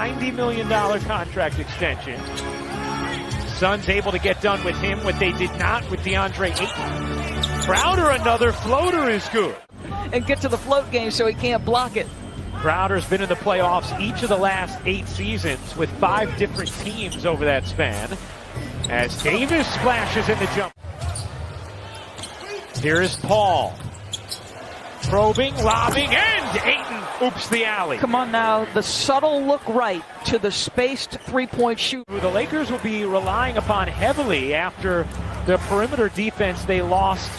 $90 million contract extension. Suns able to get done with him what they did not with DeAndre Ayton. Crowder, another floater is good. And get to the float game so he can't block it. Crowder's been in the playoffs each of the last 8 seasons with 5 different teams over that span. As Davis splashes in the jump. Here is Paul. Probing, lobbing, and Ayton oops the alley. Come on now, the subtle look right to the spaced three-point shoot. The Lakers will be relying upon heavily after the perimeter defense they lost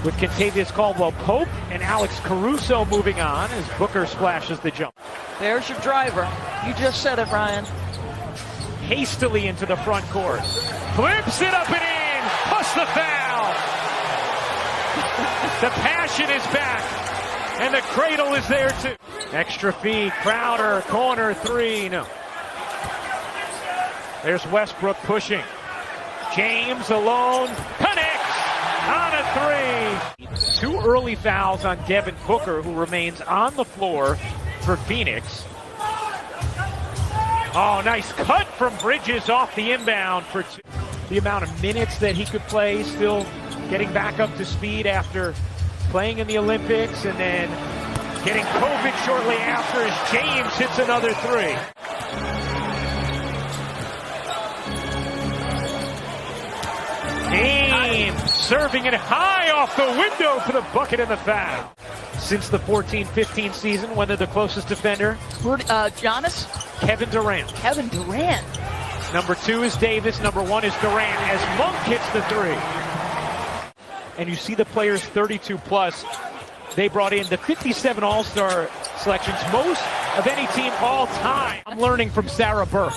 with Kentavious Caldwell-Pope and Alex Caruso moving on as Booker splashes the jump. There's your driver. You just said it, Ryan. Hastily into the front court. Flips it up and in, plus the foul. The passion is back, and the cradle is there too. Extra feed, Crowder, corner 3, no. There's Westbrook pushing. James alone, connects on a 3. 2 early fouls on Devin Booker, who remains on the floor for Phoenix. Oh, nice cut from Bridges off the inbound for 2. The amount of minutes that he could play, still getting back up to speed after playing in the Olympics and then getting COVID shortly after as James hits another 3. James serving it high off the window for the bucket and the foul. Since the 14-15 season, when they're the closest defender? Giannis? Kevin Durant. Kevin Durant. Number 2 is Davis. Number 1 is Durant as Monk hits the 3. And you see the players 32 plus. They brought in the 57 All-Star selections, most of any team all time. I'm learning from Sarah Burke.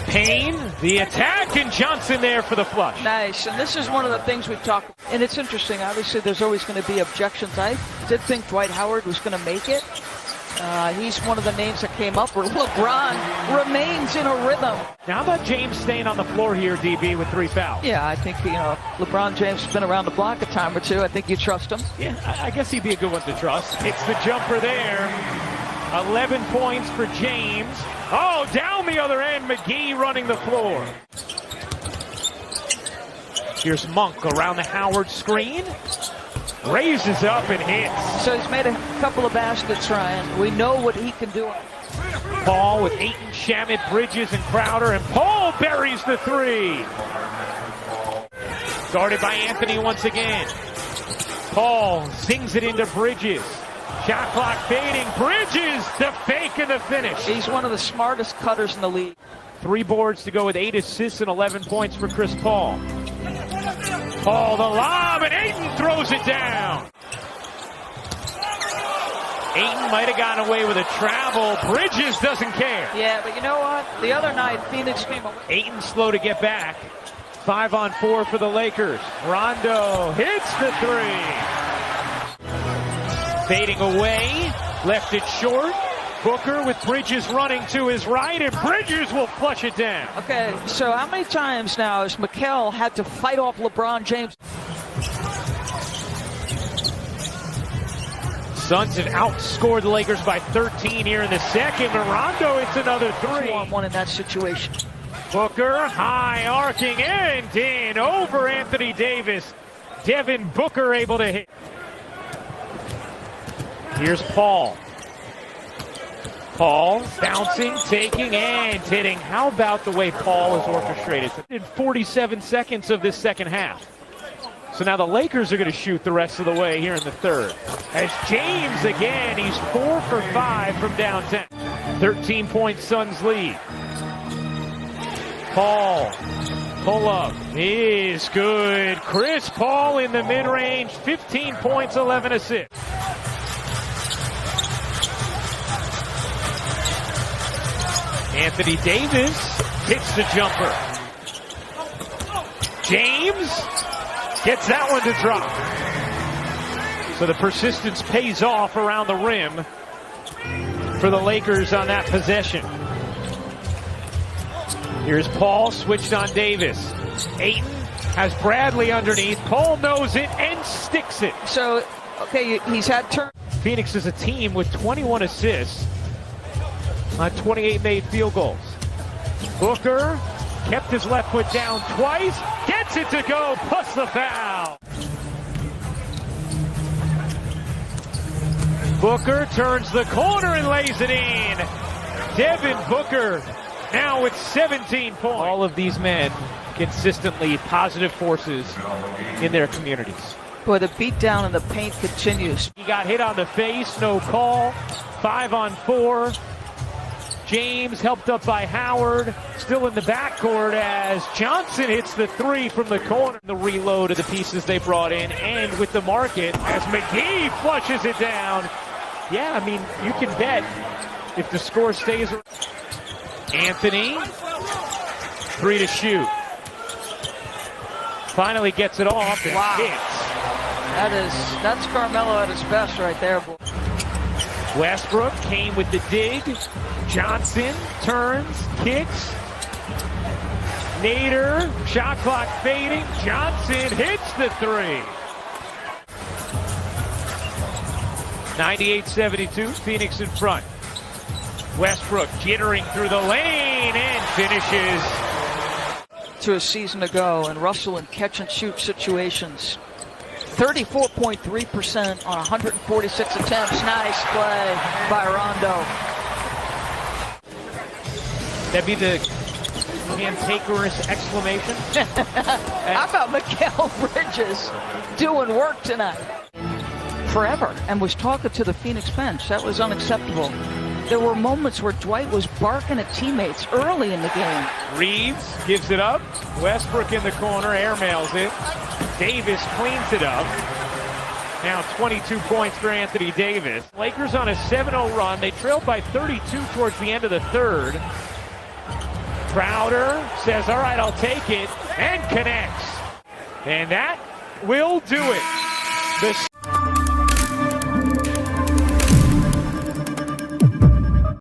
Payne, the attack, and Johnson there for the flush. Nice, and this is one of the things we've talked about. And it's interesting, obviously there's always going to be objections. I did think Dwight Howard was going to make it. He's one of the names that came up where LeBron remains in a rhythm. Now how about James staying on the floor here, DB, with 3 fouls? Yeah, I think, LeBron James has been around the block a time or two. I think you trust him. Yeah, I guess he'd be a good one to trust. Hits the jumper there. 11 points for James. Oh, down the other end, McGee running the floor. Here's Monk around the Howard screen. Raises up and hits. So he's made a couple of baskets, Ryan. We know what he can do. Paul with Ayton, Shamet, Bridges, and Crowder, and Paul buries the 3. Guarded by Anthony once again. Paul sings it into Bridges. Shot clock fading. Bridges, the fake and the finish. He's one of the smartest cutters in the league. 3 boards to go with 8 assists and 11 points for Chris Paul. Paul the lob, and Ayton throws it down. Ayton might have gotten away with a travel. Bridges doesn't care. Yeah, but you know what? The other night, Phoenix came away. Ayton slow to get back. 5-on-4 for the Lakers. Rondo hits the 3. Fading away, left it short. Booker with Bridges running to his right, and Bridges will flush it down. Okay, so how many times now has Mikal had to fight off LeBron James? Suns have outscored the Lakers by 13 here in the second. Rondo, it's another 3. 2-on-1 in that situation. Booker, high arcing, and in over Anthony Davis. Devin Booker able to hit. Here's Paul. Paul bouncing, taking, and hitting. How about the way Paul is orchestrated? In 47 seconds of this second half. So now the Lakers are going to shoot the rest of the way here in the third. As James again, he's 4 for 5 from downtown. 13-point Suns lead. Paul, pull up is good. Chris Paul in the mid-range, 15 points, 11 assists. Anthony Davis hits the jumper. James gets that one to drop. So the persistence pays off around the rim for the Lakers on that possession. Here's Paul switched on Davis. Ayton has Bradley underneath. Paul knows it and sticks it. So, okay, he's had turn. Phoenix is a team with 21 assists on 28 made field goals. Booker kept his left foot down twice, gets it to go, plus the foul. Booker turns the corner and lays it in. Devin Booker now with 17 points. All of these men consistently positive forces in their communities. Boy, the beatdown in the paint continues. He got hit on the face, no call. 5-on-4. James helped up by Howard, still in the backcourt as Johnson hits the three from the corner. The reload of the pieces they brought in, and with the market as McGee flushes it down. Yeah, I mean, you can bet if the score stays. Anthony, 3 to shoot. Finally gets it off and hits. That's Carmelo at his best right there, boy. Westbrook came with the dig. Johnson turns, kicks. Nader, shot clock fading. Johnson hits the three. 98-72, Phoenix in front. Westbrook jittering through the lane and finishes. To a season ago, and Russell in catch and shoot situations. 34.3% on 146 attempts. Nice play by Rondo. That'd be the cantankerous exclamation. How about Mikal Bridges doing work tonight? Forever, and was talking to the Phoenix bench. That was unacceptable. There were moments where Dwight was barking at teammates early in the game. Reeves gives it up. Westbrook in the corner, airmails it. Davis cleans it up. Now 22 points for Anthony Davis. Lakers on a 7-0 run. They trailed by 32 towards the end of the third. Crowder says, all right, I'll take it, and connects. And that will do it. The